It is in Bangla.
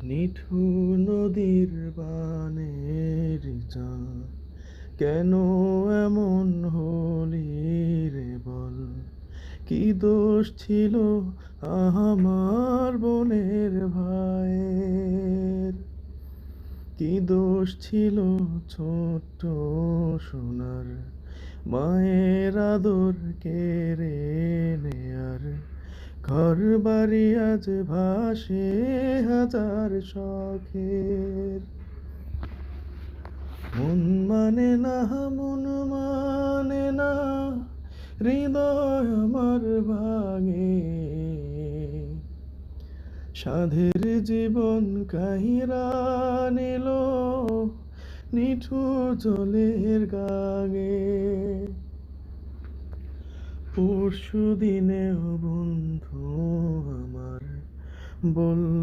নিঠুর নদীর বানের চাঁদ, কেন এমন হলি রে বল? কি দোষ ছিল আমার বোনের ভাইয়ের? কি দোষ ছিল ছোট্ট সোনার মায়ের আদর কেড়ে নেয়ার? ঘর বাড়ি আজ ভাসে হাজার শখের। মন মানে না, মন মানে না, হৃদয় আমার ভাঙে। সাধের জীবন কাহিরা নিল নিঠুর জলের গাঙে। পরশু দিনেও বন্ধু আমার বলল